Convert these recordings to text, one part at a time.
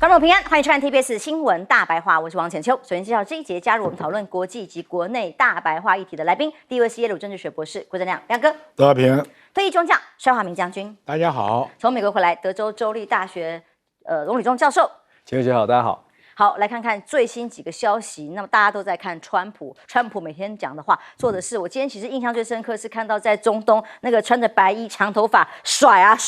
观众平安，欢迎收看 TBS 新闻大白话，我是王浅秋。首先介绍这一节加入我们讨论国际及国内大白话议题的来宾，第一位是耶鲁政治学博士郭正亮，亮哥。大家平安。退役中将帅华明将军，大家好。从美国回来，德州州立大学龙礼忠教授。浅秋姐好，大家好。好，来看看最新几个消息。那么大家都在看川普每天讲的话、做的事。我今天其实印象最深刻是看到在中东那个穿着白衣、长头发甩啊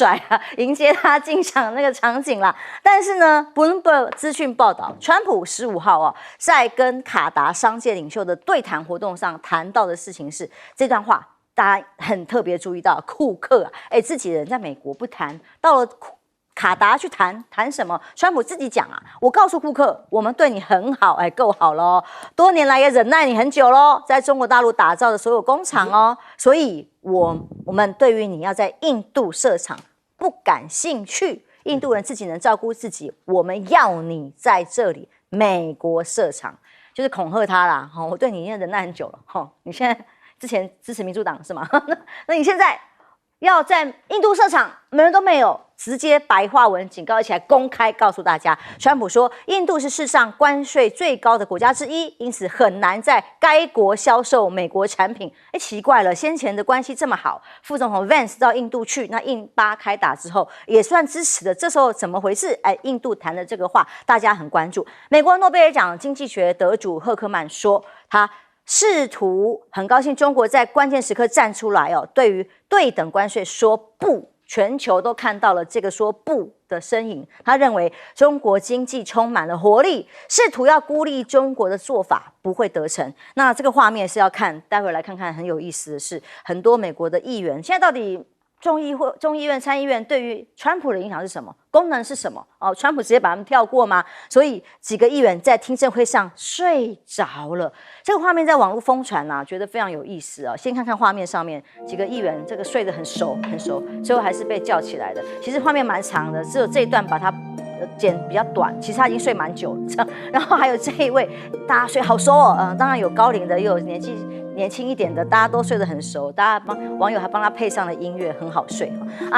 迎接他进场那个场景啦。但是呢 ，Bloomberg 资讯报道，川普15号在跟卡达商界领袖的对谈活动上谈到的事情是这段话，大家很特别注意到，库克自己人在美国不谈，到了卡达去谈什么？川普自己讲啊，我告诉库克，我们对你很好，够好咯，多年来也忍耐你很久咯，在中国大陆打造的所有工厂哦，所以我们对于你要在印度设厂不感兴趣，印度人自己能照顾自己，我们要你在这里美国设厂，就是恐吓他啦。我对你已经忍耐很久了，你现在之前支持民主党是吗？那你现在要在印度设厂，门人都没有，直接白话文警告起来，公开告诉大家，川普说，印度是世上关税最高的国家之一，因此很难在该国销售美国产品。奇怪了，先前的关系这么好，副总统 Vance 到印度去，那印巴开打之后也算支持的，这时候怎么回事？印度谈的这个话，大家很关注。美国诺贝尔奖经济学得主赫克曼说，他试图很高兴中国在关键时刻站出来对于对等关税说不，全球都看到了这个说不的身影。他认为中国经济充满了活力，试图要孤立中国的做法不会得逞。那这个画面是要看，待会来看看。很有意思的是，很多美国的议员现在到底众议院、参议院对于川普的影响是什么？功能是什么？川普直接把他们跳过吗？所以几个议员在听证会上睡着了。这个画面在网络疯传觉得非常有意思先看看画面上面几个议员，这个睡得很熟，最后还是被叫起来的。其实画面蛮长的，只有这一段把它剪比较短，其实他已经睡蛮久了。然后还有这一位，大家睡好熟当然有高龄的，也有年轻一点的，大家都睡得很熟，网友还帮他配上了音乐，很好睡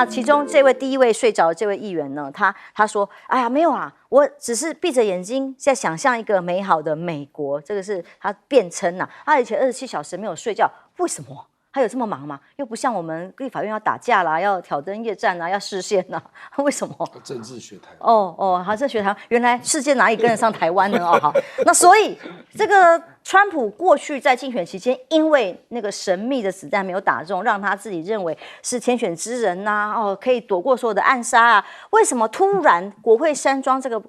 其中这位第一位睡着的这位议员呢，他说：“哎呀，没有啊，我只是闭着眼睛在想象一个美好的美国。”这个是他辩称他以前27小时没有睡觉，为什么？他有这么忙吗？又不像我们立法院要打架啦，要挑灯夜战啦，要视线啦，为什么？政治学台好，这学台原来世界哪里跟得上台湾呢？好，那所以这个川普过去在竞选期间，因为那个神秘的子弹没有打中，让他自己认为是天选之人可以躲过所有的暗杀为什么突然国会山庄这个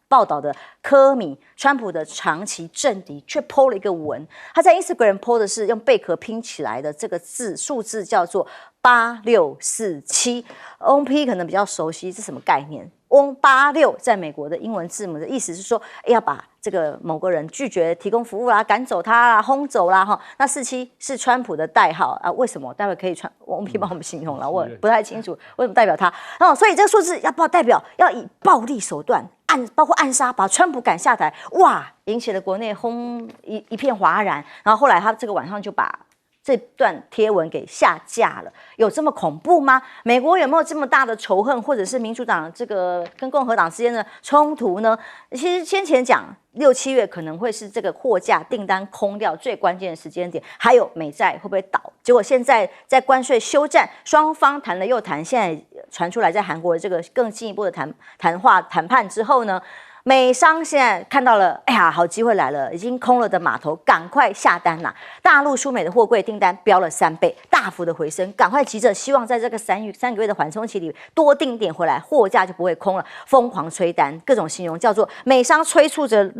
报道的科米，川普的长期政敌，却 po 了一个文。他在 Instagram po 的是用贝壳拼起来的这个数字叫做8647。OP 可能比较熟悉，这是什么概念？86在美国的英文字母的意思是说，要把这个某个人拒绝提供服务啦、赶走他啦、轰走啦那47是川普的代号为什么？待会可以OP帮我们形容了，我不太清楚为什么代表他所以这个数字要代表要以暴力手段包括暗杀把川普赶下台，引起了国内一片哗然。然后后来他这个晚上就把这段贴文给下架了。有这么恐怖吗？美国有没有这么大的仇恨，或者是民主党这个跟共和党之间的冲突呢？其实先前讲6、7月可能会是这个货架订单空掉最关键的时间点，还有美债会不会倒？结果现在在关税休战，双方谈了又谈，现在传出来在韩国的这个更进一步的谈判之后呢，美商现在看到了，好机会来了，已经空了的码头，赶快下单啦！大陆输美的货柜订单飙了3倍，大幅的回升，赶快急着希望在这个3个月的缓冲期里多订点回来，货架就不会空了，疯狂催单，各种形容叫做美商催促着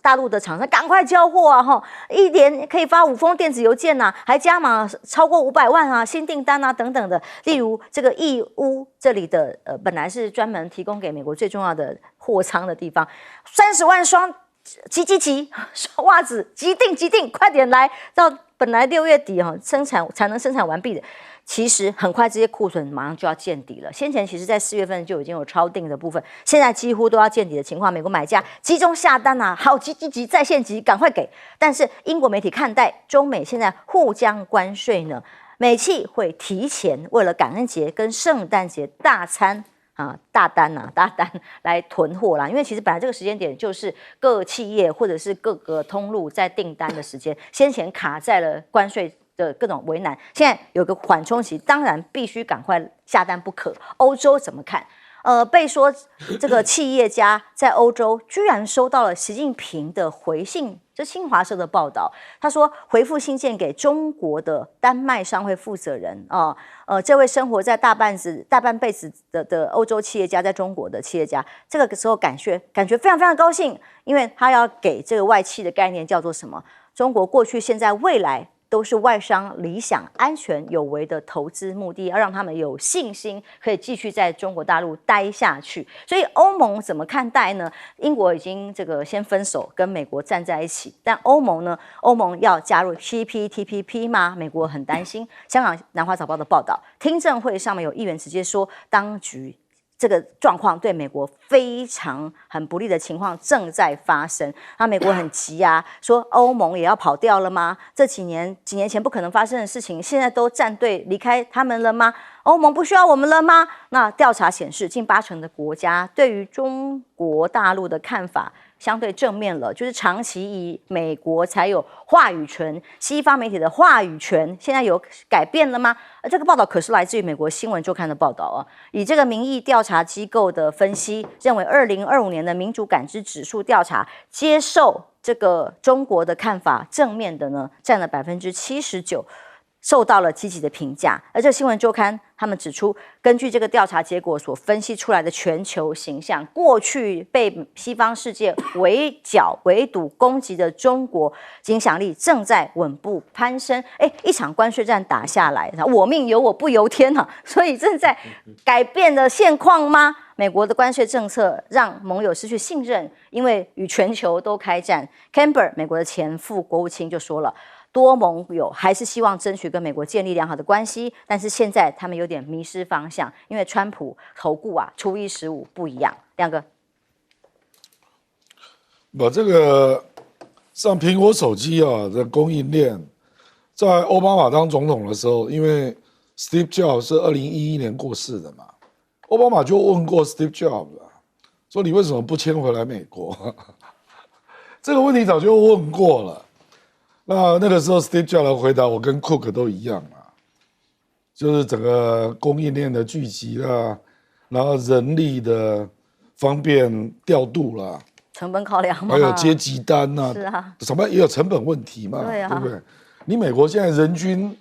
大陆的厂商赶快交货一年可以发5封电子邮件还加码超过500万新订单等等的。例如这个义乌这里的本来是专门提供给美国最重要的货仓的地方，30万双急双袜子急订，快点来！到本来6月底才能生产完毕的，其实很快这些库存马上就要见底了。先前其实在4月份就已经有超订的部分，现在几乎都要见底的情况，美国买家集中下单好急，在线急，赶快给。但是英国媒体看待中美现在互将关税呢，美企会提前为了感恩节跟圣诞节大餐大单来囤货啦，因为其实本来这个时间点就是各企业或者是各个通路在订单的时间，先前卡在了关税的各种为难，现在有个缓冲期，当然必须赶快下单不可。欧洲怎么看？被说这个企业家在欧洲居然收到了习近平的回信，这新华社的报道，他说回复信件给中国的丹麦商会负责人这位生活在大半辈子的欧洲企业家，在中国的企业家，这个时候感觉非常非常高兴，因为他要给这个外企的概念叫做什么？中国过去、现在、未来都是外商理想、安全、有为的投资目的，要让他们有信心可以继续在中国大陆待下去。所以欧盟怎么看待呢？英国已经这个先分手，跟美国站在一起，但欧盟呢？欧盟要加入 CPTPP 吗？美国很担心。香港南华早报的报道，听证会上面有议员直接说，当局这个状况对美国非常很不利的情况正在发生，那美国很急啊，说欧盟也要跑掉了吗？这几年前不可能发生的事情，现在都站队离开他们了吗？欧盟不需要我们了吗？那调查显示，近80%的国家对于中国大陆的看法相对正面了，就是长期以美国才有话语权，西方媒体的话语权现在有改变了吗？这个报道可是来自于美国新闻周刊的报道啊，以这个民意调查机构的分析，认为2025年的民主感知指数调查，接受这个中国的看法正面的呢，占了79%。受到了积极的评价，而这新闻周刊他们指出，根据这个调查结果所分析出来的全球形象，过去被西方世界围剿、围堵、攻击的中国影响力正在稳步攀升。一场关税战打下来，我命由我不由天啊！所以正在改变的现况吗？美国的关税政策让盟友失去信任，因为与全球都开战。Camber 美国的前副国务卿就说了。多盟友还是希望争取跟美国建立良好的关系，但是现在他们有点迷失方向，因为川普投顾初一十五不一样。亮哥，这个像苹果手机的供应链，在奥巴马当总统的时候，因为 Steve Jobs 是2011年过世的嘛，奥巴马就问过 Steve Jobs 说你为什么不迁回来美国？这个问题早就问过了。那个时候 Steve Jobs 的回答我跟 Cook 都一样就是整个供应链的聚集啦，然后人力的方便调度啦，成本考量嘛，还有接急单是啊，什么也有成本问题嘛，对不对？你美国现在人均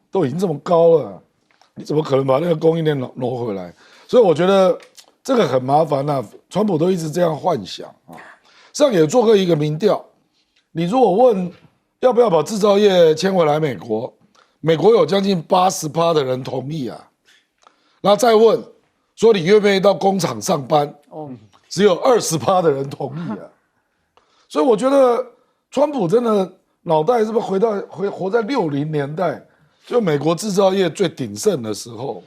都已经这么高了，你怎么可能把那个供应链挪回来？所以我觉得这个很麻烦川普都一直这样幻想上也做过一个民调，你如果问要不要把制造业迁回来美国？美国有将近80%的人同意然后再问说你愿不愿意到工厂上班？只有20%的人同意所以我觉得川普真的脑袋是不是活在60年代，就美国制造业最鼎盛的时候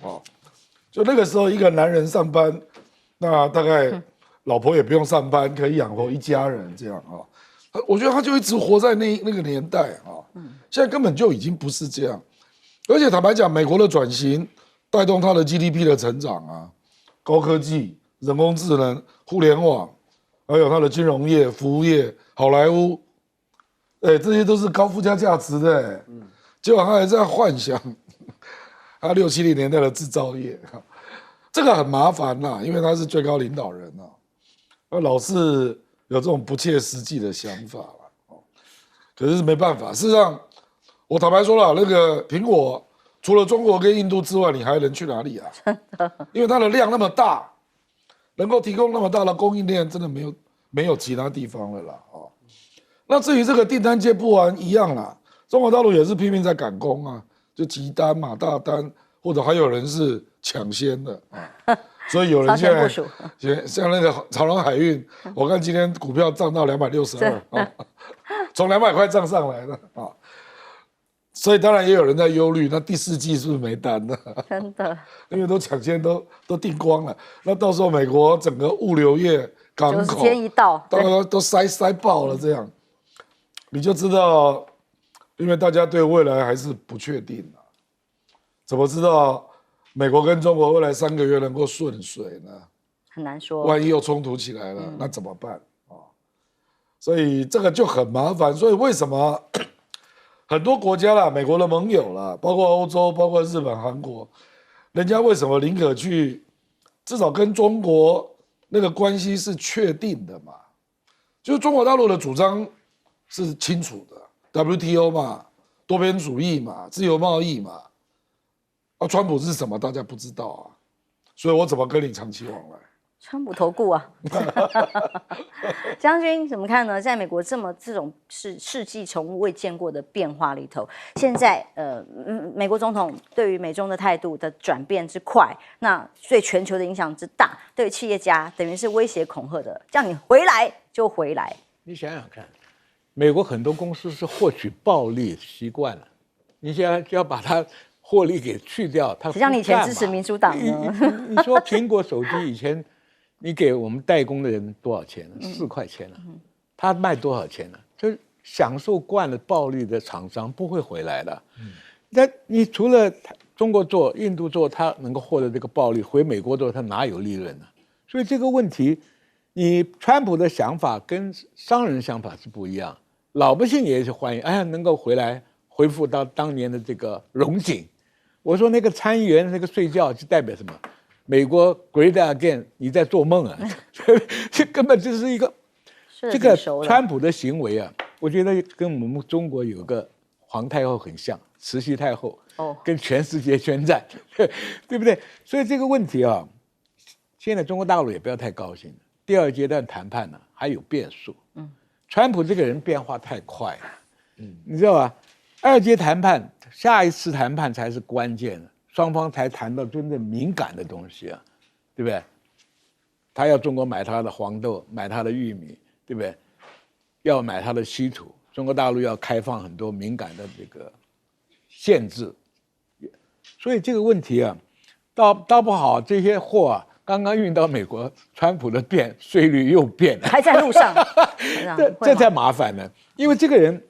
就那个时候一个男人上班，那大概老婆也不用上班，可以养活一家人这样我觉得他就一直活在那个年代现在根本就已经不是这样。而且坦白讲，美国的转型带动它的 GDP 的成长高科技、人工智能、互联网，还有它的金融业、服务业、好莱坞，这些都是高附加价值的结果他还在幻想他60、70年代的制造业这个很麻烦因为他是最高领导人老是有这种不切实际的想法可是没办法。事实上，我坦白说了，那个苹果除了中国跟印度之外，你还能去哪里真的，因为它的量那么大，能够提供那么大的供应链，真的没有其他地方了啦那至于这个订单接不完一样啦，中国大陆也是拼命在赶工就急单嘛，大单，或者还有人是抢先的所以有人现在像那个长荣海运，我看今天股票涨到262从200块涨上来的所以当然也有人在忧虑，那第4季是不是没单呢？真的，因为都抢先都订光了，那到时候美国整个物流业、港口90天一到，都塞爆了，这样你就知道，因为大家对未来还是不确定怎么知道美国跟中国未来3个月能够顺水呢？很难说。万一又冲突起来了，那怎么办啊？所以这个就很麻烦。所以为什么很多国家啦，美国的盟友啦，包括欧洲，包括日本、韩国，人家为什么宁可去，至少跟中国那个关系是确定的嘛？就是中国大陆的主张是清楚的 ，WTO 嘛，多边主义嘛，自由贸易嘛。啊，川普是什么？大家不知道啊，所以我怎么跟你长期往来？川普投顾啊，将军怎么看呢？在美国这种世纪从未见过的变化里头，现在美国总统对于美中的态度的转变之快，那对全球的影响之大，对企业家等于是威胁恐吓的，叫你回来就回来。你想想看，美国很多公司是获取暴利习惯了，你现在就要把它获利给去掉，它谁叫你以前支持民主党呢？你说苹果手机以前你给我们代工的人多少钱呢？4块钱了，他卖多少钱呢？就是享受惯了暴利的厂商不会回来的。那你除了中国做、印度做，他能够获得这个暴利，回美国做他哪有利润呢？所以这个问题，你川普的想法跟商人想法是不一样，老百姓也是欢迎，哎呀，能够回来恢复到当年的这个荣景。我说那个参议员那个睡觉就代表什么？美国 Great Again， 你在做梦啊！这根本就是一个这个川普的行为啊，我觉得跟我们中国有个皇太后很像，慈禧太后跟全世界宣战，对不对？所以这个问题啊，现在中国大陆也不要太高兴。第二阶段谈判呢还有变数，川普这个人变化太快了，你知道吧？2阶谈判，下一次谈判才是关键的。双方才谈到真正敏感的东西啊，对不对？他要中国买他的黄豆，买他的玉米，对不对？要买他的稀土，中国大陆要开放很多敏感的这个限制，所以这个问题啊，倒不好，这些货啊，刚刚运到美国，川普的税率又变了，还在路上，这才麻烦呢。因为这个人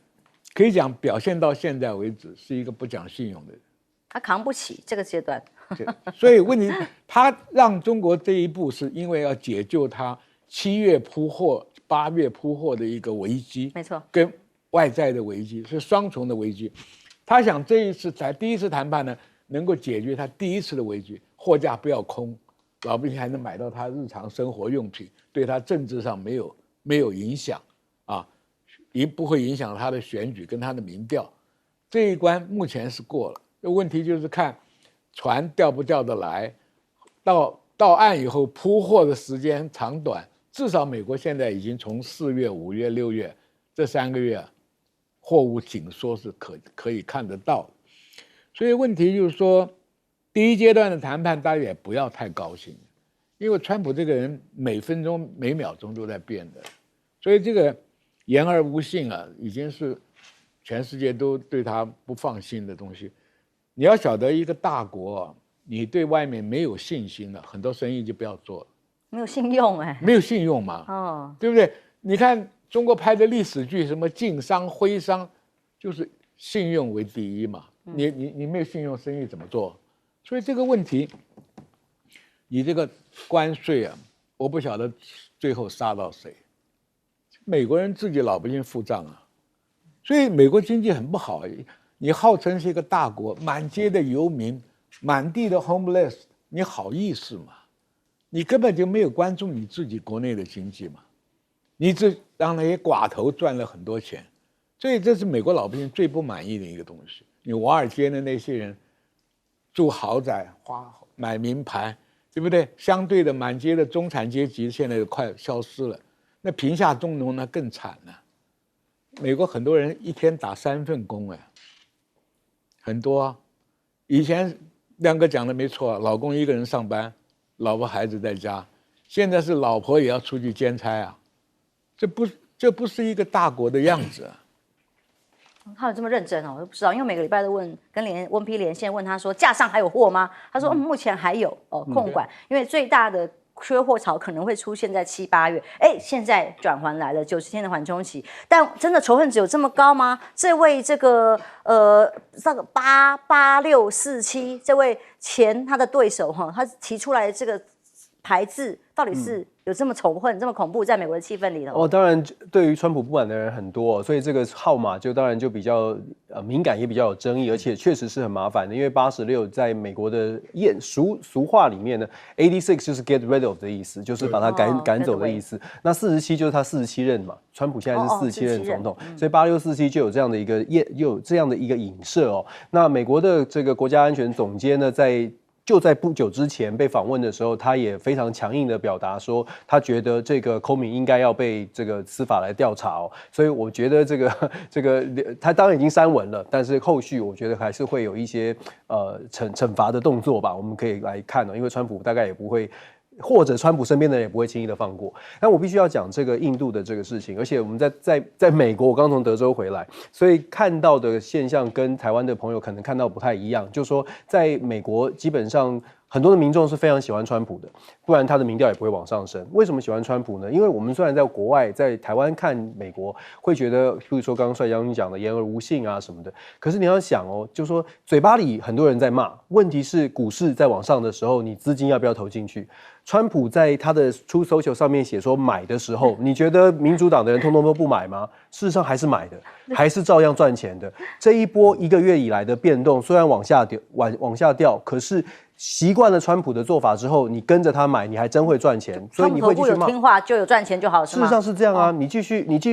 可以讲表现到现在为止是一个不讲信用的人。他扛不起这个阶段，所以问题，他让中国这一步是因为要解救他7月铺货、8月铺货的一个危机，没错，跟外在的危机是双重的危机。他想这一次第一次谈判呢，能够解决他第一次的危机，货架不要空，老百姓还能买到他日常生活用品，对他政治上没有影响啊，也不会影响他的选举跟他的民调。这一关目前是过了。问题就是看船调不调得来，到岸以后铺货的时间长短，至少美国现在已经从4月、5月、6月这3个月货物紧缩是可以看得到的。所以问题就是说，第一阶段的谈判大家也不要太高兴，因为川普这个人每分钟每秒钟都在变的，所以这个言而无信啊，已经是全世界都对他不放心的东西。你要晓得，一个大国，你对外面没有信心了，很多生意就不要做了。没有信用没有信用嘛，对不对？你看中国拍的历史剧，什么晋商、徽商，就是信用为第一嘛。你没有信用，生意怎么做？所以这个问题，你这个关税啊，我不晓得最后杀到谁。美国人自己老百姓付账啊，所以美国经济很不好。你号称是一个大国，满街的游民，满地的 homeless， 你好意思吗？你根本就没有关注你自己国内的经济嘛，你只让那些寡头赚了很多钱，所以这是美国老百姓最不满意的一个东西。你华尔街的那些人住豪宅、买名牌，对不对？相对的，满街的中产阶级现在都快消失了，那贫下中农那更惨了。美国很多人一天打3份工，很多啊。以前亮哥讲的没错，老公一个人上班，老婆孩子在家，现在是老婆也要出去兼差啊，这不是一个大国的样子啊。他有这么认真我都不知道，因为每个礼拜都跟温批连线问他说架上还有货吗？他说目前还有控管，因为最大的缺货潮可能会出现在7、8月，现在转还来了90天的缓冲期，但真的仇恨值有这么高吗？这位这个88647这位他的对手他提出来的这个排斥，到底是有这么仇恨、这么恐怖，在美国的气氛里头？当然，对于川普不满的人很多，所以这个号码当然就比较敏感，也比较有争议，而且确实是很麻烦的。因为86在美国的俗话里面呢 ，86就是 get rid of 的意思，就是把他赶走的意思。那47就是他47任嘛，川普现在是47任总统，所以8647就有这样的一个影射哦。那美国的这个国家安全总监呢，就在不久之前被访问的时候，他也非常强硬的表达说，他觉得这个Comey应该要被这个司法来调查哦。所以我觉得这个他当然已经删文了，但是后续我觉得还是会有一些惩罚的动作吧，我们可以来看哦，因为川普大概也不会。或者川普身边的人也不会轻易的放过。但我必须要讲这个印度的这个事情，而且我们在美国，我刚从德州回来，所以看到的现象跟台湾的朋友可能看到不太一样，就是说在美国基本上。很多的民众是非常喜欢川普的，不然他的民调也不会往上升。为什么喜欢川普呢？因为我们虽然在国外，在台湾看美国，会觉得，譬如说刚刚帅将军讲的言而无信啊什么的，可是你要想哦，就是说嘴巴里很多人在骂，问题是股市在往上的时候，你资金要不要投进去？川普在他的Truth Social上面写说买的时候，你觉得民主党的人通通都不买吗？事实上还是买的，还是照样赚钱的。这一波1个月以来的变动，虽然往下掉，可是习惯了川普的做法之后，你跟着他买，你还真会赚钱，所以你会继续骂。有听话就有赚钱就好，是吗？事实上是这样啊，你继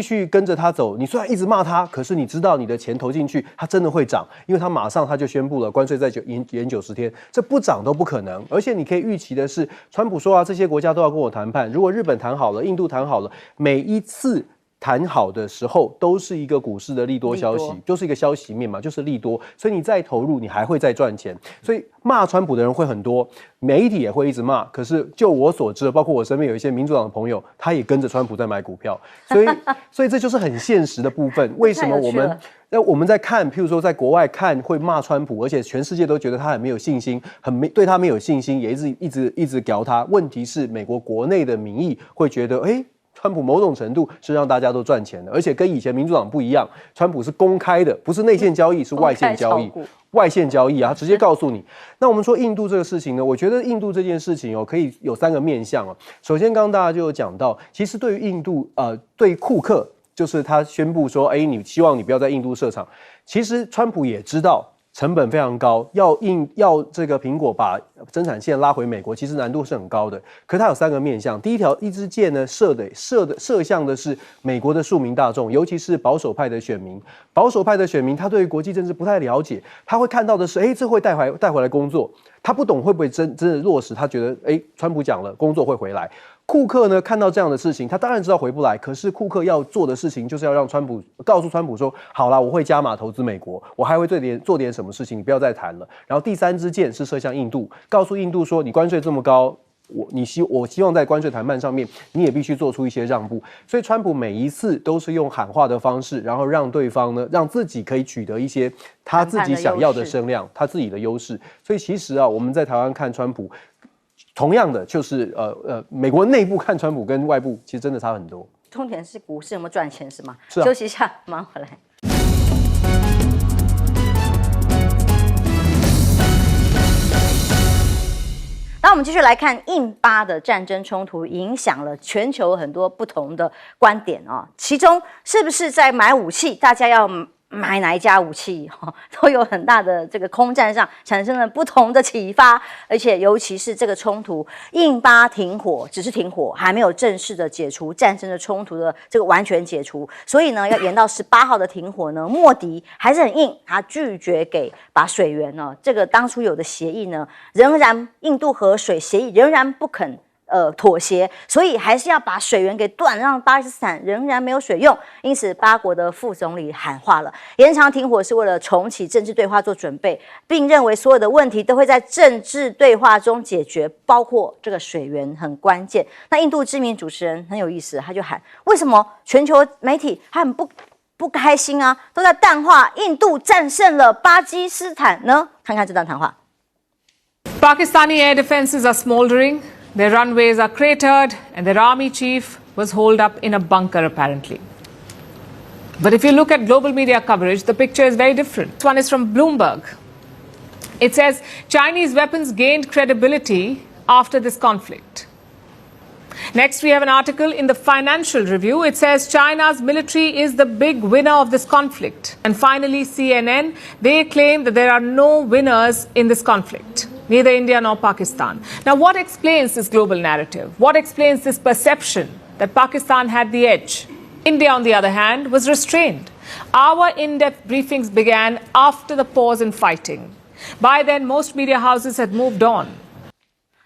续跟着他走，你虽然一直骂他，可是你知道你的钱投进去，他真的会涨，因为他马上他就宣布了关税再延90天，这不涨都不可能。而且你可以预期的是，川普说啊，这些国家都要跟我谈判，如果日本谈好了，印度谈好了，每一次谈好的时候都是一个股市的利多消息，就是一个消息面嘛，就是利多，所以你再投入，你还会再赚钱。所以骂川普的人会很多，媒体也会一直骂。可是就我所知，包括我身边有一些民主党的朋友，他也跟着川普在买股票，所以这就是很现实的部分。为什么我们在看，譬如说在国外看会骂川普，而且全世界都觉得他很没有信心，对他没有信心，也一直屌他。问题是美国国内的民意会觉得，川普某种程度是让大家都赚钱的，而且跟以前民主党不一样，川普是公开的，不是内线交易，是外线交易。外线交易啊，直接告诉你。那我们说印度这个事情呢，我觉得印度这件事情可以有3个面向哦。首先，刚刚大家就有讲到，其实对于印度对库克，就是他宣布说，你希望你不要在印度设厂，其实川普也知道。成本非常高，要这个苹果把生产线拉回美国，其实难度是很高的。可是它有3个面向，第一支箭呢射向的是美国的庶民大众，尤其是保守派的选民。保守派的选民，他对于国际政治不太了解，他会看到的是，这会带回来工作。他不懂会不会真的落实，他觉得川普讲了，工作会回来。库克呢看到这样的事情，他当然知道回不来，可是库克要做的事情就是要让告诉川普说，好啦，我会加码投资美国，我还会做点什么事情，你不要再谈了。然后第3支箭是射向印度，告诉印度说，你关税这么高，我希望在关税谈判上面，你也必须做出一些让步。所以川普每一次都是用喊话的方式，然后让对方呢，让自己可以取得一些他自己想要的声量，他自己的优势。所以其实我们在台湾看川普。同样的，就是美国内部看川普跟外部其实真的差很多。重点是股市有没有赚钱是吗？是啊。休息一下，马上回来。那我们继续来看印巴的战争冲突影响了全球很多不同的观点啊，其中是不是在买武器，大家要买哪一家武器都有很大的这个空战上产生了不同的启发，而且尤其是这个冲突，印巴停火只是停火，还没有正式的解除战争的冲突的这个完全解除，所以呢要延到18号的停火呢，莫迪还是很硬，他拒绝把水源这个当初有的协议呢，仍然印度河水协议仍然不肯妥协，所以还是要把水源给断，让巴基斯坦仍然没有水用。因此，巴国的副总理喊话了，延长停火是为了重启政治对话做准备，并认为所有的问题都会在政治对话中解决，包括这个水源很关键。那印度知名主持人很有意思，他就喊：为什么全球媒体还很不开心啊？都在淡化印度战胜了巴基斯坦呢？看看这段谈话。Pakistani air defenses are smoldering. Their runways are cratered, and their army chief was holed up in a bunker, apparently. But if you look at global media coverage, the picture is very different. This one is from Bloomberg. It says Chinese weapons gained credibility after this conflict. Next, we have an article in the Financial Review. It says China's military is the big winner of this conflict. And finally, CNN, they claim that there are no winners in this conflict, neither India nor Pakistan. Now, what explains this global narrative? What explains this perception that Pakistan had the edge? India, on the other hand, was restrained. Our in-depth briefings began after the pause in fighting. By then, most media houses had moved on.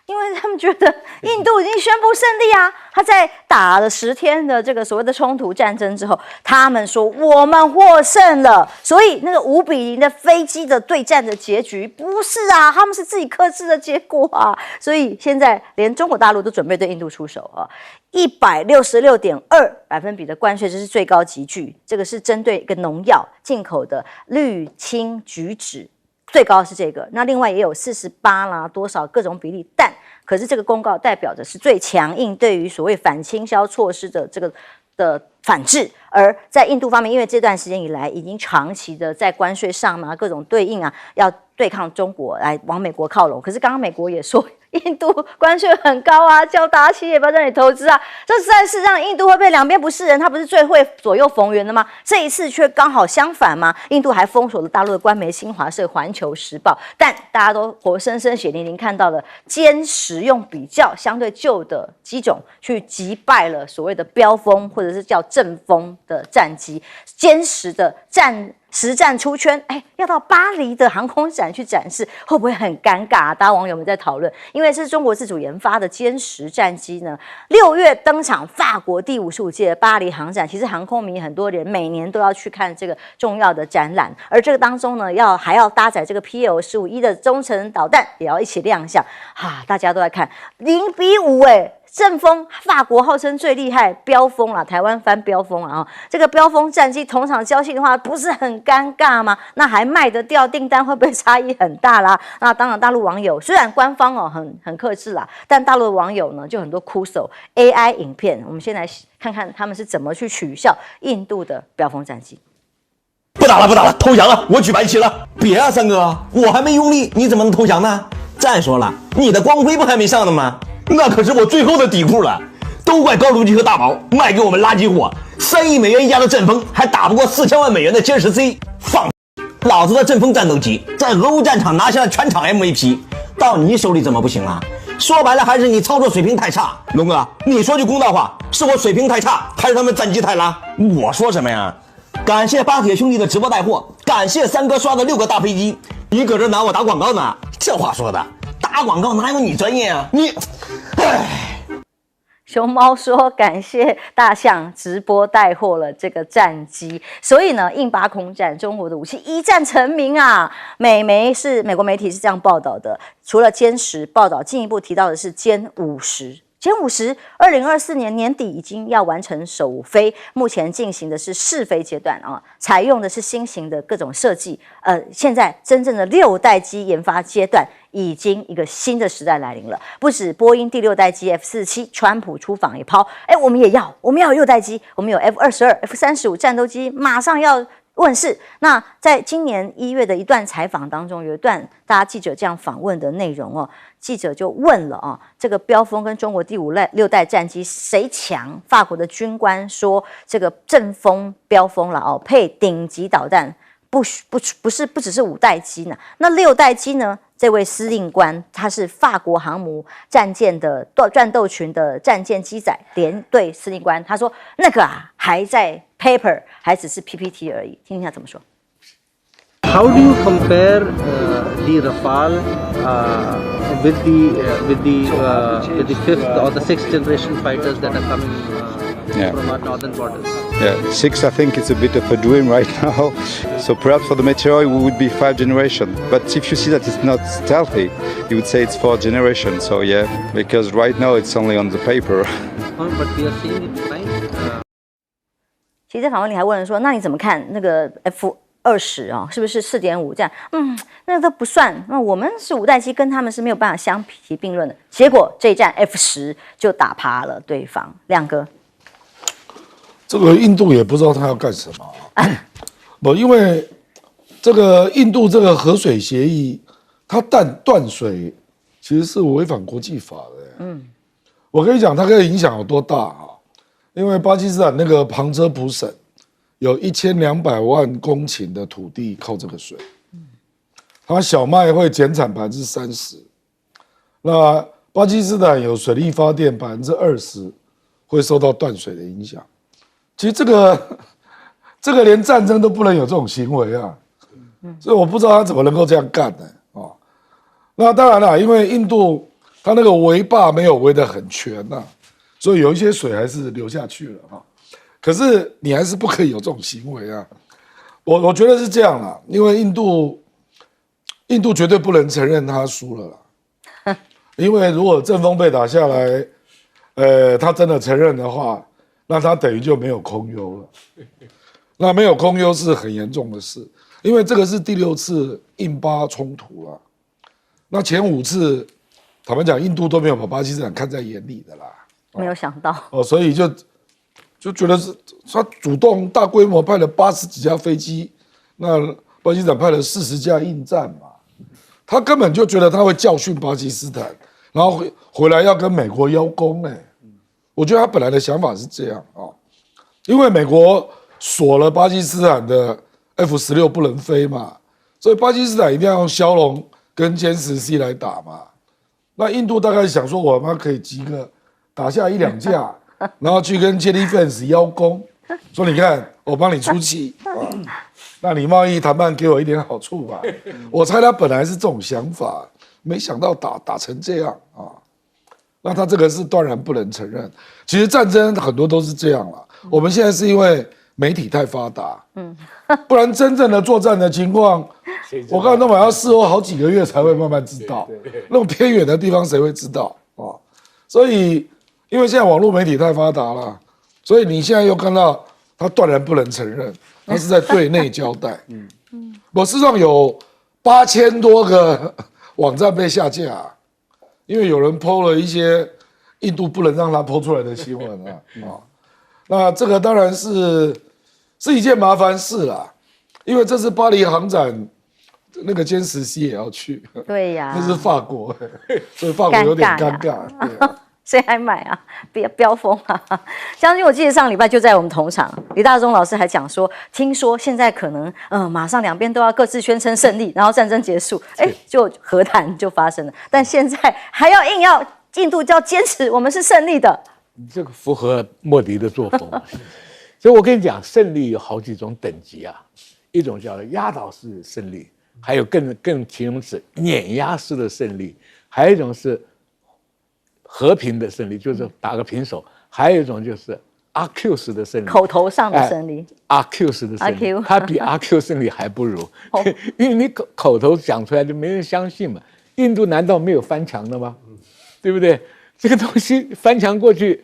因为他们觉得印度已经宣布胜利啊，他在打了10天的这个所谓的冲突战争之后，他们说我们获胜了，所以那个5-0的飞机的对战的结局不是啊，他们是自己克制的结果啊，所以现在连中国大陆都准备对印度出手啊，166.2%的关税，这是最高级距，这个是针对一个农药进口的氯氢菊酯。最高是这个，那另外也有48啦，多少各种比例，但可是这个公告代表的是最强硬对于所谓反倾销措施的这个的反制，而在印度方面，因为这段时间以来已经长期的在关税上嘛，各种对应啊，要对抗中国，来往美国靠拢。可是刚刚美国也说，印度关税很高啊，叫大家企业不要在那里投资啊，这实在是让印度会被两边不是人，他不是最会左右逢源的吗？这一次却刚好相反吗？印度还封锁了大陆的官媒新华社、环球时报，但大家都活生生血淋淋看到了歼10用比较相对旧的机种去击败了所谓的标风或者是叫阵风的战机，歼10的实战出圈，要到巴黎的航空展去展示，会不会很尴尬啊？大家网友们在讨论，因为是中国自主研发的歼10战机呢，6月登场法国第55届巴黎航展。其实航空迷很多人每年都要去看这个重要的展览，而这个当中呢，还要搭载这个 PL-15E 的中程导弹，也要一起亮相大家都在看0-5阵风，法国号称最厉害，标风啦，台湾翻标风啊，这个标风战机同场交戏的话，不是很尴尬吗？那还卖得掉，订单会不会差异很大啦？那当然，大陆网友虽然官方很克制啦，但大陆的网友呢就很多哭手 AI 影片，我们先来看看他们是怎么去取笑印度的标风战机。不打了，投降了，我举白旗了。别啊，三哥，我还没用力，你怎么能投降呢？再说了，你的光辉不还没上呢吗？那可是我最后的底裤了，都怪高书记和大毛卖给我们垃圾货，3亿美元一架的阵风还打不过4000万美元的歼10C。放，老子的阵风战斗机在俄乌战场拿下了全场 MVP， 到你手里怎么不行啊？说白了还是你操作水平太差。龙哥，你说句公道话，是我水平太差，还是他们战机太拉？我说什么呀？感谢巴铁兄弟的直播带货，感谢三哥刷的6个大飞机。你搁这拿我打广告呢？这话说的，打广告哪有你专业啊？你，熊猫说：“感谢大象直播带货了这个战机，所以呢，印巴空战，中国的武器一战成名啊。美国媒体是这样报道的，除了歼10报道，进一步提到的是歼50。”歼50 2024年年底已经要完成首飞，目前进行的是试飞阶段啊，采用的是新型的各种设计。现在真正的6代机研发阶段已经一个新的时代来临了。不止波音第6代机 F-47，川普出访一抛，我们要有6代机，我们有 F-22、F-35战斗机，马上要问世。那在今年1月的一段采访当中，有一段大家记者这样访问的内容记者就问了这个标风跟中国第6代战机谁强？法国的军官说，这个阵风标风了配顶级导弹，不只是5代机呢。那6代机呢？这位司令官他是法国航母战舰的战斗群的战舰机载连队司令官，他说那个还在 paper， 还只是 PPT 而已。听听他怎么说。How do you compare the Rafale with the fifth or the sixth generation fighters that are coming from our northern borders? Yeah, 6 I think it's a bit of a dream right now. So perhaps for the Meteor we would be 5th generation. But if you see that it's not stealthy, you would say it's 4th generation. So yeah, because right now it's only on the paper. But we are seeing it flying. 其实在访问里还问人说，那你怎么看那个 F-20是不是 4.5 这样？那都不算。那我们是5代机，跟他们是没有办法相提并论的。结果这一战 F-10就打趴了对方。亮哥，这个印度也不知道他要干什么因为这个印度这个核水协议，它断水其实是违反国际法的。我跟你讲，它的影响有多大啊？因为巴基斯坦那个旁遮普省有1200万公顷的土地靠这个水，它小麦会减产30%，那巴基斯坦有水力发电20%会受到断水的影响。其实这个连战争都不能有这种行为啊，所以我不知道他怎么能够这样干呢？哦，那当然了，因为印度它那个围坝没有围得很全呐，所以有一些水还是流下去了哈。可是你还是不可以有这种行为啊！我觉得是这样啦，因为印度绝对不能承认他输了啦，因为如果阵风被打下来，他真的承认的话，那他等于就没有空优了。那没有空优是很严重的事，因为这个是第6次印巴冲突了。那前5次，坦白讲，印度都没有把巴基斯坦看在眼里的啦。没有想到所以就觉得是他主动大规模派了80几架飞机，那巴基斯坦派了40架应战嘛，他根本就觉得他会教训巴基斯坦，然后回来要跟美国邀功我觉得他本来的想法是这样因为美国锁了巴基斯坦的 F-16不能飞嘛，所以巴基斯坦一定要用枭龙跟歼10C 来打嘛。那印度大概想说，我妈可以集个打下1、2架。然后去跟 Jellyfans 邀功，说你看我帮你出气那你贸易谈判给我一点好处吧。我猜他本来是这种想法，没想到打成这样那他这个是断然不能承认。其实战争很多都是这样啦，我们现在是因为媒体太发达，不然真正的作战的情况，我看那么要事后好几个月才会慢慢知道，那种偏远的地方谁会知道所以。因为现在网络媒体太发达了，所以你现在又看到他断然不能承认，他是在对内交代。我事实上有8000多个网站被下架因为有人 po 了一些印度不能让他 po 出来的新闻那这个当然是一件麻烦事啦，因为这次巴黎航展那个歼10C也要去，对呀，那是法国所以法国有点尴尬。谁还买啊？飙疯啊！将军，我记得上礼拜就在我们同场，李大中老师还讲说，听说现在可能马上两边都要各自宣称胜利，然后战争结束，就和谈就发生了。但现在还要硬要印度就要坚持我们是胜利的，这个符合莫迪的作风。所以我跟你讲，胜利有好几种等级啊，一种叫压倒式胜利，还有更形容词碾压式的胜利，还有一种是和平的胜利，就是打个平手；还有一种就是阿 Q 式的胜利，口头上的胜利。阿 Q 式的胜利，它比阿 Q 胜利还不如，因为你口头讲出来就没人相信嘛。印度难道没有翻墙的吗？对不对？这个东西翻墙过去，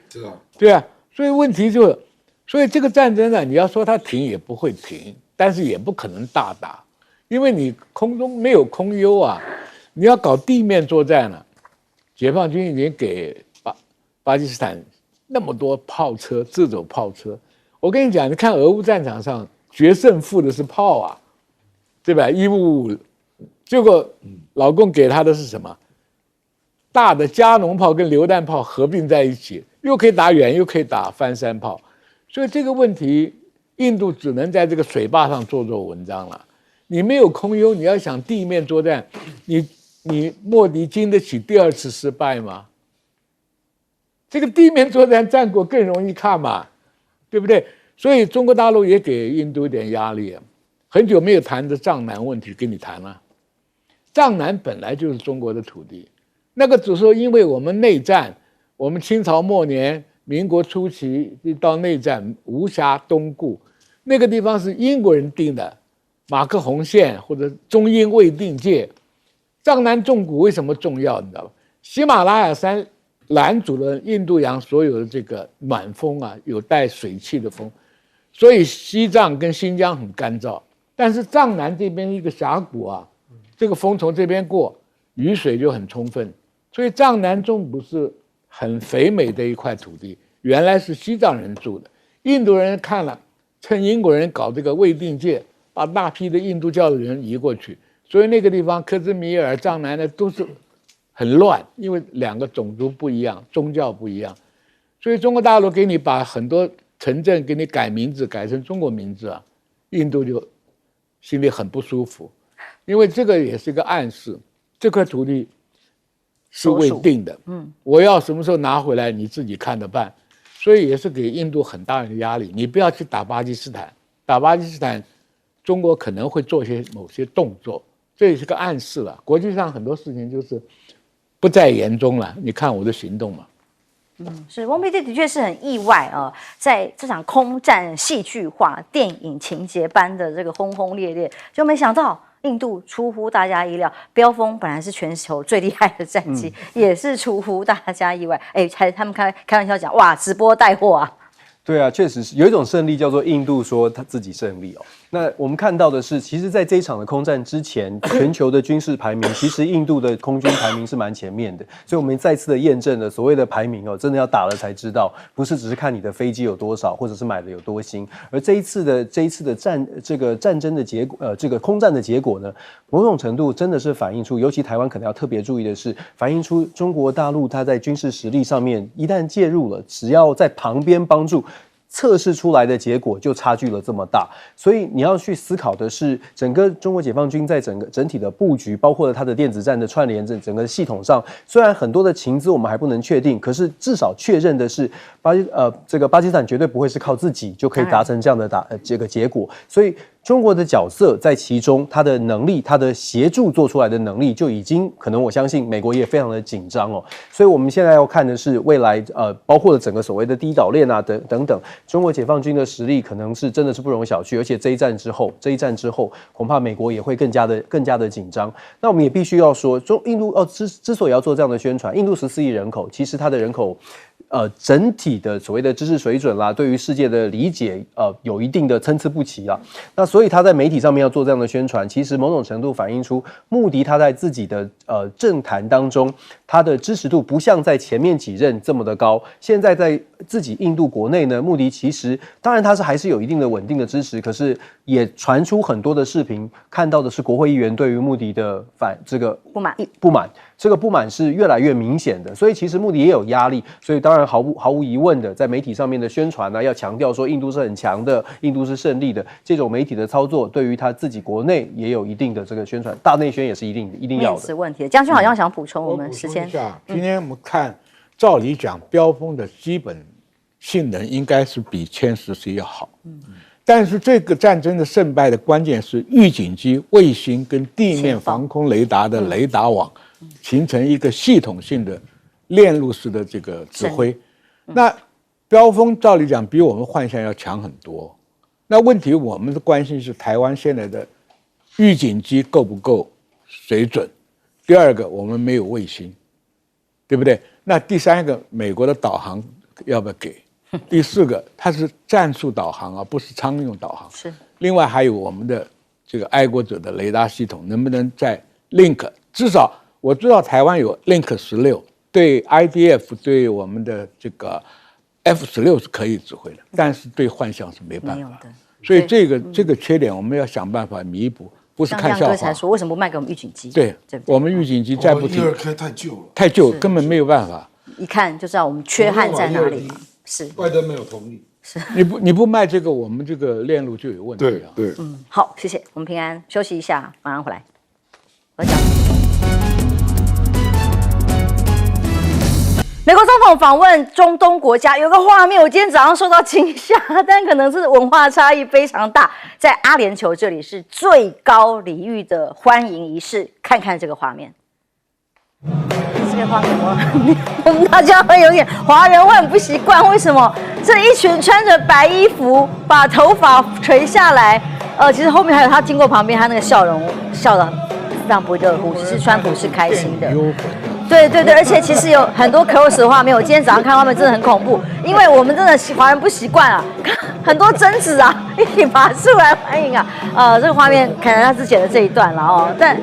对啊。所以问题就，所以这个战争呢，你要说它停也不会停，但是也不可能大打，因为你空中没有空优啊，你要搞地面作战了。解放军已经给巴基斯坦那么多炮车，自走炮车。我跟你讲，你看俄乌战场上决胜负的是炮啊，对吧？155，结果老共给他的是什么？大的加农炮跟榴弹炮合并在一起，又可以打远，又可以打翻山炮。所以这个问题，印度只能在这个水坝上做文章了。你没有空优，你要想地面作战，你莫迪经得起第2次失败吗？这个地面作战战果更容易看嘛，对不对？所以中国大陆也给印度一点压力啊，很久没有谈的藏南问题跟你谈了。藏南本来就是中国的土地，那个只是说因为我们内战，我们清朝末年、民国初期到内战无暇东顾，那个地方是英国人定的马克洪线或者中英未定界。藏南纵谷为什么重要？你知道吧？喜马拉雅山拦阻了印度洋所有的这个暖风啊，有带水汽的风，所以西藏跟新疆很干燥。但是藏南这边一个峡谷啊，这个风从这边过，雨水就很充分，所以藏南纵谷是很肥美的一块土地。原来是西藏人住的，印度人看了，趁英国人搞这个未定界，把大批的印度教的人移过去。所以那个地方，克什米尔、藏南的都是很乱，因为两个种族不一样，宗教不一样，所以中国大陆给你把很多城镇给你改名字，改成中国名字啊，印度就心里很不舒服，因为这个也是一个暗示，这块土地是未定的，我要什么时候拿回来你自己看着办，所以也是给印度很大的压力，你不要去打巴基斯坦，打巴基斯坦，中国可能会做某些动作，这也是个暗示了。国际上很多事情就是不在言中了，你看我的行动嘛。是翁佩蒂的确是很意外啊，在这场空战戏剧化、电影情节般的这个轰轰烈烈，就没想到印度出乎大家意料，飙风本来是全球最厉害的战机，也是出乎大家意外。他们开玩笑讲，哇，直播带货啊！对啊，确实是有一种胜利叫做印度说他自己胜利哦。那我们看到的是，其实在这一场的空战之前，全球的军事排名，其实印度的空军排名是蛮前面的。所以我们再次的验证了所谓的排名哦，真的要打了才知道，不是只是看你的飞机有多少，或者是买的有多新。而这一次的战争的结果，这个空战的结果呢，某种程度真的是反映出，尤其台湾可能要特别注意的是，反映出中国大陆它在军事实力上面一旦介入了，只要在旁边帮助，测试出来的结果就差距了这么大，所以你要去思考的是，整个中国解放军在整体的布局，包括了它的电子战的串联，整个系统上，虽然很多的情资我们还不能确定，可是至少确认的是，巴基斯坦绝对不会是靠自己就可以达成这样的这个结果，所以中国的角色在其中，它的能力，它的协助做出来的能力，就已经可能我相信美国也非常的紧张哦。所以我们现在要看的是未来包括了整个所谓的第一岛链啊等等，中国解放军的实力可能是真的是不容小觑，而且这一战之后，恐怕美国也会更加的紧张。那我们也必须要说，印度之所以要做这样的宣传，印度14亿人口，其实它的人口。整体的所谓的知识水准啦，对于世界的理解，有一定的参差不齐啦。那所以他在媒体上面要做这样的宣传，其实某种程度反映出穆迪他在自己的政坛当中，他的支持度不像在前面几任这么的高。现在在自己印度国内呢，穆迪其实当然他还是有一定的稳定的支持，可是也传出很多的视频，看到的是国会议员对于穆迪的不满。这个不满是越来越明显的，所以其实穆迪也有压力，所以当然毫无疑问的，在媒体上面的宣传呢，要强调说印度是很强的，印度是胜利的，这种媒体的操作，对于他自己国内也有一定的这个宣传，大内宣也是一定要的。面子问题，将军好像想补充我们时间。今天我们看，照理讲，标风的基本性能应该是比歼10C要好，但是这个战争的胜败的关键是预警机、卫星跟地面防空雷达的雷达网。形成一个系统性的链路式的这个指挥，那标风照理讲比我们幻象要强很多。那问题我们的关心是台湾现在的预警机够不够水准？第二个，我们没有卫星，对不对？那第三个，美国的导航要不要给？第四个，它是战术导航啊，不是商用导航。是。另外还有我们的这个爱国者的雷达系统，能不能在 Link 至少？我知道台湾有 Link 16，对 IDF 对我们的这个 F16是可以指挥的，但是对幻象是没办法的。所以这个缺点我们要想办法弥补，不是看笑话。才说为什么不卖给我们预警机？对，我们预警机再不行，12K 太旧了，太旧根本没有办法。一看就知道我们缺憾在哪里嘛。是，拜登没有同意。是，你不卖这个，我们这个链路就有问题啊。对，好，谢谢，我们平安休息一下，马上回来。我讲。美国总统访问中东国家，有个画面，我今天早上受到惊吓，但可能是文化差异非常大。在阿联酋这里是最高礼遇的欢迎仪式，看看这个画面。这个画面我们大家会有点，华人会很不习惯，为什么？这一群穿着白衣服，把头发垂下来，其实后面还有他经过旁边，他那个笑容笑得非常不热乎，其实川普是开心的。对，而且其实有很多 close 的画面，我今天早上看画面真的很恐怖，因为我们真的华人不习惯啊，很多贞子啊一起爬出来欢迎啊，这个画面可能他是剪的这一段了哦，但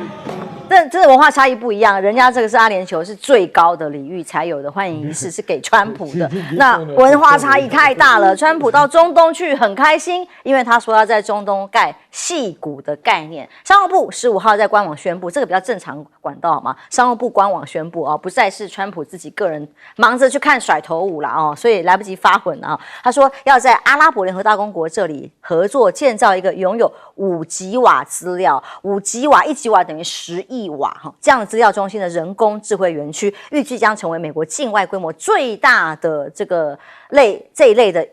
真的文化差异不一样，人家这个是阿联酋是最高的礼遇才有的欢迎仪式，是给川普的。那文化差异太大了，川普到中东去很开心，因为他说要在中东盖矽谷的概念。商务部15号在官网宣布，这个比较正常管道好吗？商务部官网宣布不再是川普自己个人忙着去看甩头舞了所以来不及发混了他说要在阿拉伯联合大公国这里合作建造一个拥有5吉瓦资料，5吉瓦1吉瓦等于10亿瓦这样的资料中心的人工智慧园区，预计将成为美国境外规模最大的这一类的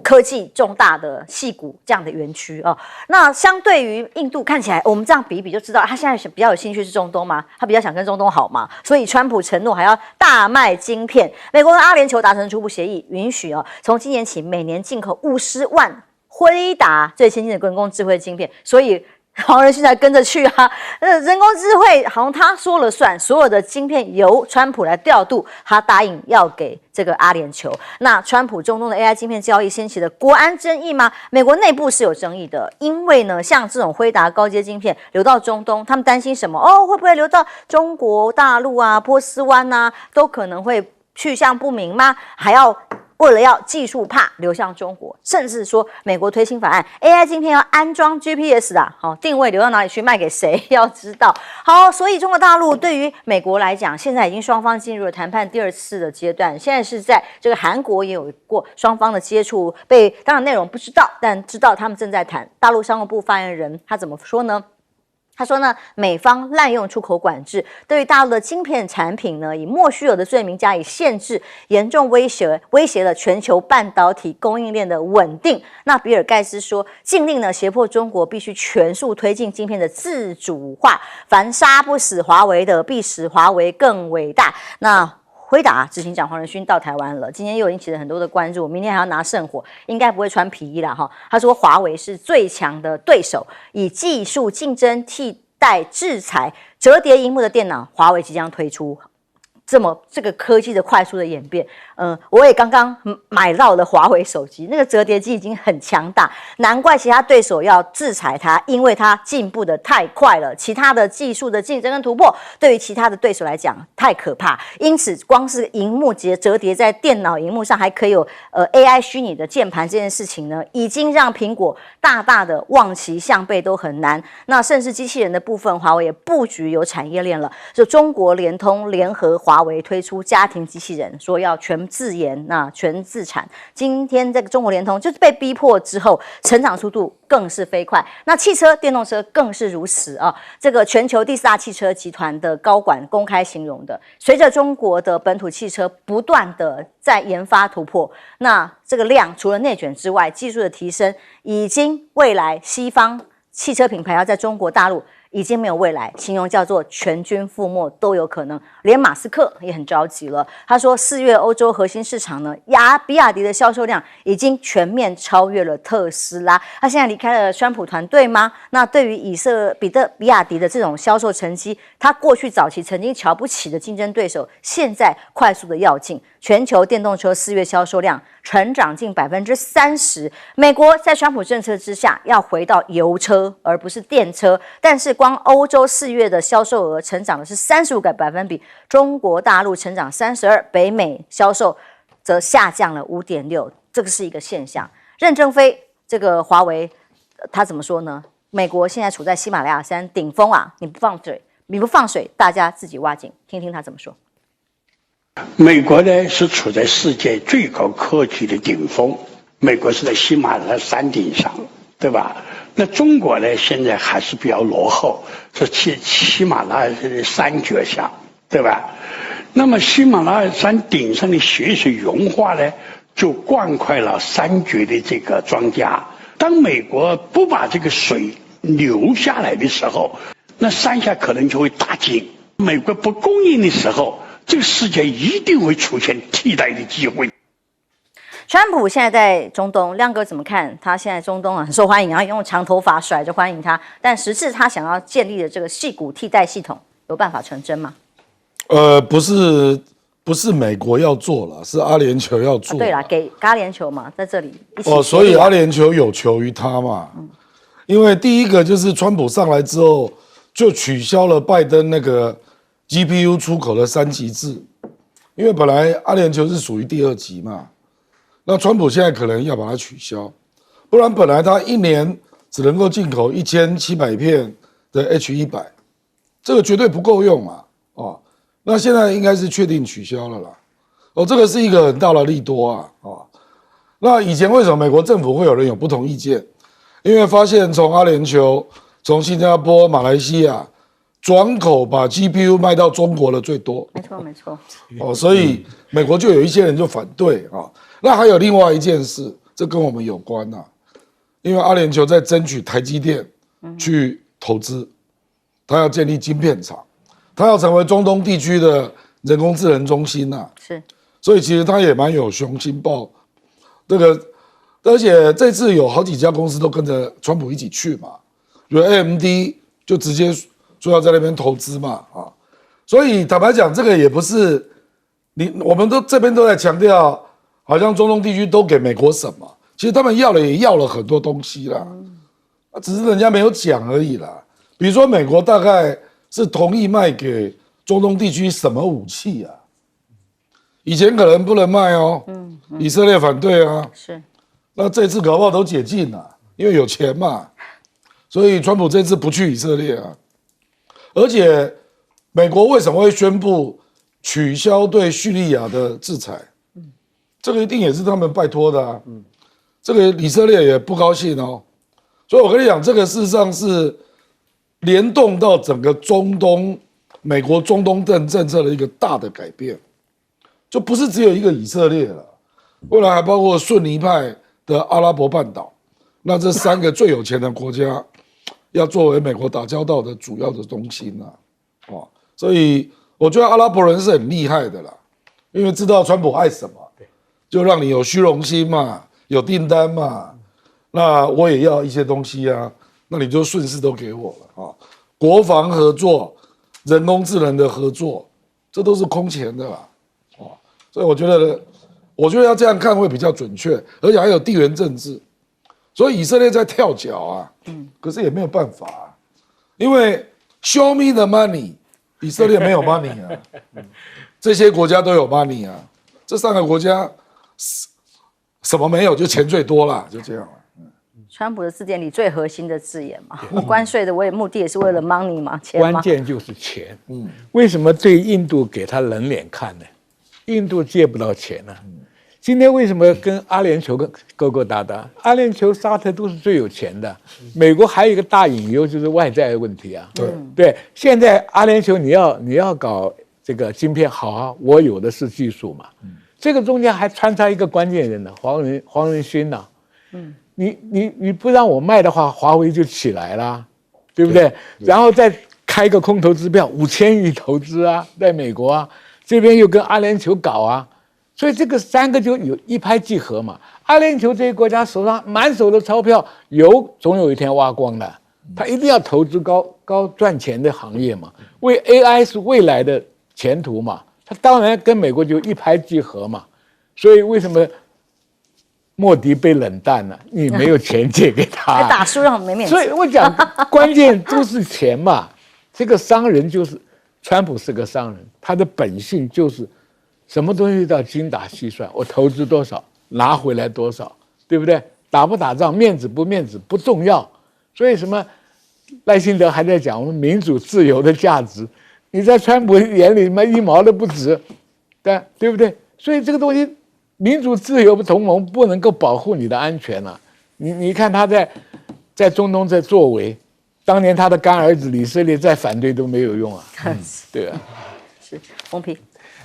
科技重大的矽谷这样的园区那相对于印度看起来，我们这样比一比就知道，他现在比较有兴趣是中东吗？他比较想跟中东好吗？所以川普承诺还要大卖晶片。美国跟阿联酋达成初步协议，允许从今年起每年进口50万辉达最先进的人工智慧晶片，所以黄仁勋才跟着去人工智慧好像他说了算，所有的晶片由川普来调度，他答应要给这个阿联酋。那川普中东的 AI 晶片交易掀起了国安争议吗？美国内部是有争议的，因为呢，像这种辉达高阶晶片流到中东，他们担心什么？会不会流到中国大陆波斯湾都可能会去向不明吗？还要为了要技术怕流向中国，甚至说美国推新法案 ，AI 晶片要安装 GPS 定位流到哪里去，卖给谁要知道。好，所以中国大陆对于美国来讲，现在已经双方进入了谈判第2次的阶段，现在是在这个韩国也有过双方的接触，当然内容不知道，但知道他们正在谈。大陆商务部发言人他怎么说呢？他说呢，美方滥用出口管制，对于大陆的晶片产品呢，以莫须有的罪名加以限制，严重威胁了全球半导体供应链的稳定。那比尔盖茨说，禁令呢胁迫中国必须全速推进晶片的自主化，凡杀不死华为的，必使华为更伟大。那辉达执行长黄仁勋到台湾了，今天又引起了很多的关注，明天还要拿圣火，应该不会穿皮衣啦他说华为是最强的对手，以技术竞争替代制裁，折叠萤幕的电脑，华为即将推出。这个科技的快速的演变，我也刚刚买到了华为手机，那个折叠机已经很强大，难怪其他对手要制裁它，因为它进步的太快了，其他的技术的竞争跟突破，对于其他的对手来讲太可怕，因此光是萤幕折叠在电脑萤幕上，还可以有AI 虚拟的键盘这件事情呢，已经让苹果大大的望其项背都很难。那甚至机器人的部分，华为也布局有产业链了，就中国联通联合华为推出家庭机器人，说要全自研，全自产。今天这个中国联通就是被逼迫之后，成长速度更是飞快。那汽车、电动车更是如此这个全球第4大汽车集团的高管公开形容的，随着中国的本土汽车不断的在研发突破，那这个量除了内卷之外，技术的提升已经未来西方汽车品牌要在中国大陆已经没有未来，形容叫做全军覆没都有可能，连马斯克也很着急了。他说4月欧洲核心市场呢，比亚迪的销售量已经全面超越了特斯拉。他现在离开了川普团队吗？那对于比亚迪的这种销售成绩，他过去早期曾经瞧不起的竞争对手，现在快速的跃进。全球电动车4月销售量成长近30%。美国在川普政策之下要回到油车而不是电车，但是光欧洲4月的销售额成长的是35个百分比，中国大陆成长32%，北美销售则下降了5.6%，这个是一个现象。任正非这个华为他怎么说呢？美国现在处在喜马拉雅山顶峰你不放水，大家自己挖井，听听他怎么说。美国呢是处在世界最高科技的顶峰，美国是在喜马拉雅山顶上，对吧？那中国呢现在还是比较落后，是喜马拉雅的山脚下，对吧？那么喜马拉雅山顶上的雪水融化呢，就灌溉了山脚的这个庄稼。当美国不把这个水流下来的时候，那山下可能就会大井。美国不供应的时候，这个世界一定会出现替代的机会。川普现在在中东，亮哥怎么看？他现在中东很受欢迎，然后用长头发甩着欢迎他，但实质他想要建立的这个矽谷替代系统，有办法成真吗？不是美国要做了，是阿联酋要做。对啦，给阿联酋嘛，在这里一起。所以阿联酋有求于他嘛。因为第一个就是川普上来之后，就取消了拜登那个 GPU 出口的3级制，因为本来阿联酋是属于第2级嘛，那川普现在可能要把它取消，不然本来他1年只能够进口1700片的 H100，这个绝对不够用啊！哦，那现在应该是确定取消了啦。哦，这个是一个很大的利多啊！哦，那以前为什么美国政府会有人有不同意见？因为发现从阿联酋、从新加坡、马来西亚转口把 GPU 卖到中国的最多。没错没错。哦，所以美国就有一些人就反对啊。那还有另外一件事，这跟我们有关啊，因为阿联酋在争取台积电去投资，他要建立晶片厂，他要成为中东地区的人工智能中心啊。是，所以其实他也蛮有雄心抱这个，而且这次有好几家公司都跟着川普一起去嘛，比如 AMD 就直接说要在那边投资嘛啊。所以坦白讲，这个也不是我们都这边都在强调，好像中东地区都给美国什么，其实他们要了也要了很多东西啦，只是人家没有讲而已啦。比如说美国大概是同意卖给中东地区什么武器啊？以前可能不能卖哦，以色列反对啊，是，那这次搞不好都解禁了，因为有钱嘛，所以川普这次不去以色列啊，而且美国为什么会宣布取消对叙利亚的制裁？这个一定也是他们拜托的啊，这个以色列也不高兴哦，所以我跟你讲，这个事实上是联动到整个中东美国中东政策的一个大的改变。就不是只有一个以色列了，未来还包括逊尼派的阿拉伯半岛，那这3个最有钱的国家，要作为美国打交道的主要的中心啊，哦，所以我觉得阿拉伯人是很厉害的啦，因为知道川普爱什么，就让你有虚荣心嘛，有订单嘛，那我也要一些东西啊，那你就顺势都给我了啊，国防合作、人工智能的合作，这都是空前的啦。所以我觉得要这样看会比较准确，而且还有地缘政治，所以以色列在跳脚啊，可是也没有办法啊，因为 show me the money， 以色列没有 money 啊，这些国家都有 money 啊，这3个国家什么没有，就钱最多啦，就这样了。川普的字典里最核心的字眼嘛，关税的目的也是为了 money 嘛，钱嘛。关键就是钱。为什么对印度给他冷脸看呢？印度借不到钱啊。今天为什么跟阿联酋勾勾搭搭？阿联酋、沙特都是最有钱的，美国还有一个大隐忧就是外债的问题啊。对，现在阿联酋你要搞这个晶片，好啊，我有的是技术嘛。这个中间还穿插一个关键人呢，黄仁勋呐。你不让我卖的话，华为就起来啦，对不对？然后再开个空头支票，5000亿投资啊，在美国啊。这边又跟阿联酋搞啊，所以这个3个就有一拍即合嘛。阿联酋这些国家手上满手的钞票，油总有一天挖光的，他一定要投资高赚钱的行业嘛。为 AI 是未来的前途嘛，他当然跟美国就一拍即合嘛。所以为什么莫迪被冷淡了？你没有钱借给他，打输让没面子。所以我讲关键都是钱嘛。这个商人就是。川普是个商人，他的本性就是什么东西都要精打细算，我投资多少拿回来多少，对不对？打不打仗，面子不面子不重要。所以什么赖清德还在讲我们民主自由的价值，你在川普眼里嘛1毛都不值，对不对？所以这个东西民主自由同盟不能够保护你的安全啊。你看他在中东这作为。当年他的干儿子以色列再反对都没有用啊，对啊，是封皮，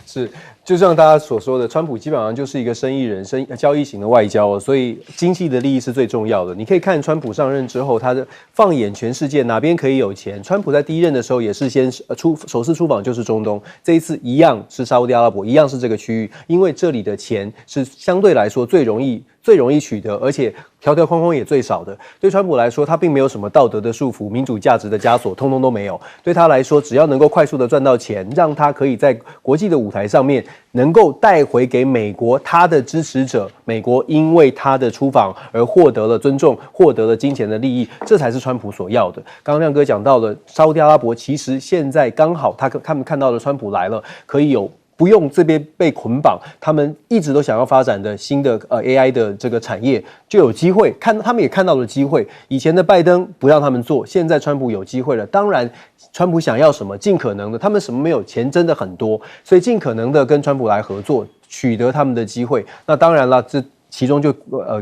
是就像大家所说的，川普基本上就是一个生意人、交易型的外交，所以经济的利益是最重要的。你可以看川普上任之后，他的放眼全世界哪边可以有钱，川普在第1任的时候也是先首次出访就是中东，这一次一样是沙烏地阿拉伯，一样是这个区域，因为这里的钱是相对来说最容易最容易取得，而且条条框框也最少的。对川普来说，他并没有什么道德的束缚、民主价值的枷锁，通通都没有。对他来说，只要能够快速的赚到钱，让他可以在国际的舞台上面能够带回给美国他的支持者，美国因为他的出访而获得了尊重，获得了金钱的利益，这才是川普所要的。刚刚亮哥讲到了沙烏地阿拉伯，其实现在刚好他们看到了川普来了，可以有不用这边被捆绑，他们一直都想要发展的新的AI 的这个产业就有机会，他们也看到了机会。以前的拜登不让他们做，现在川普有机会了。当然，川普想要什么，尽可能的，他们什么没有，钱真的很多，所以尽可能的跟川普来合作，取得他们的机会。那当然了，这其中就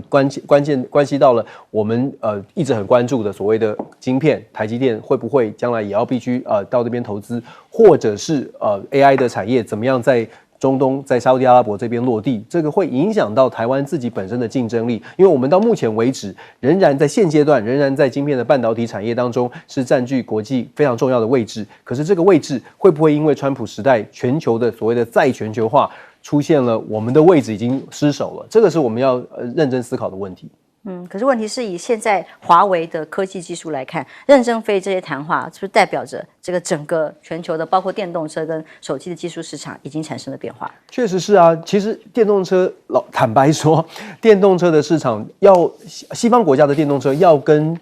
关系到了我们一直很关注的所谓的晶片，台积电会不会将来也要必须到这边投资，或者是AI 的产业怎么样在中东在沙烏地阿拉伯这边落地，这个会影响到台湾自己本身的竞争力，因为我们到目前为止仍然在现阶段仍然在晶片的半导体产业当中是占据国际非常重要的位置，可是这个位置会不会因为川普时代全球的所谓的再全球化出现了，我们的位置已经失守了，这个是我们要认真思考的问题。可是问题是以现在华为的科技技术来看，任正非这些谈话是不是代表着这个整个全球的包括电动车跟手机的技术市场已经产生了变化？确实是啊，其实电动车坦白说，电动车的市场西方国家的电动车要跟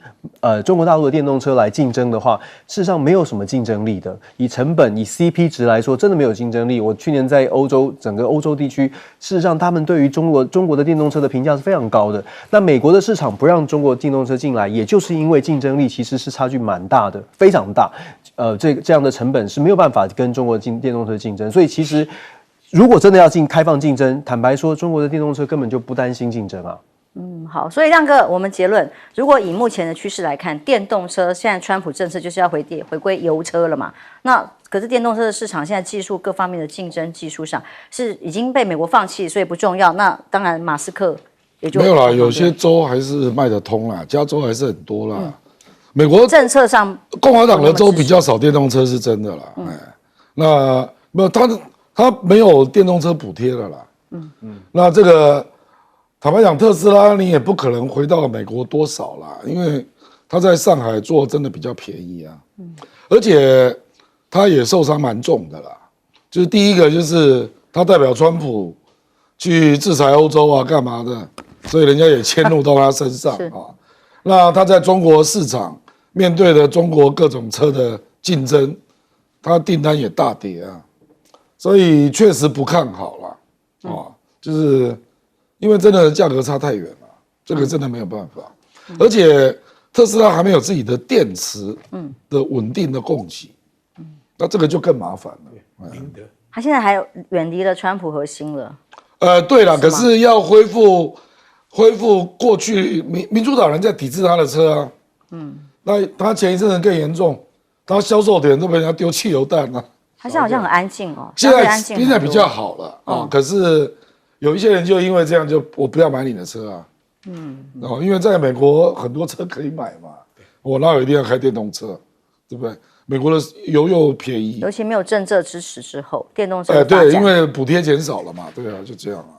中国大陆的电动车来竞争的话，事实上没有什么竞争力的。以成本以 CP 值来说，真的没有竞争力。我去年在整个欧洲地区，事实上他们对于中国的电动车的评价是非常高的。那美国的市场不让中国电动车进来，也就是因为竞争力其实是差距蛮大的，非常大。这样的成本是没有办法跟中国电动车竞争，所以其实如果真的要开放竞争，坦白说，中国的电动车根本就不担心竞争啊。好，所以亮哥，我们结论，如果以目前的趋势来看，电动车现在川普政策就是要回归油车了嘛？那可是电动车的市场现在技术各方面的竞争技术上是已经被美国放弃，所以不重要。那当然，马斯克也就没有啦，有些州还是卖得通啦，加州还是很多啦。美国政策上，共和党的州比较少电动车是真的啦。那没有他没有电动车补贴了啦。那这个坦白讲，特斯拉你也不可能回到美国多少啦，因为他在上海做真的比较便宜啊。而且他也受伤蛮重的啦。就是第一个就是他代表川普去制裁欧洲啊，干嘛的？所以人家也迁怒到他身上啊。那他在中国市场面对的中国各种车的竞争，他订单也大跌啊，所以确实不看好了啊。就是因为真的价格差太远了，这个真的没有办法。而且特斯拉还没有自己的电池的稳定的供给，那这个就更麻烦了。他现在还远离了川普核心了。对了，可是要恢复过去民主党人在抵制他的车啊。那他前一阵子更严重，他销售点都被人家丢汽油弹啊。他现在好像很安静哦，现在比较好了啊。可是有一些人就因为这样就我不要买你的车啊。因为在美国很多车可以买嘛，我哪有一定要开电动车，对不对？美国的油又便宜，尤其没有政策支持之后，电动车对，因为补贴减少了嘛，对啊，就这样啊。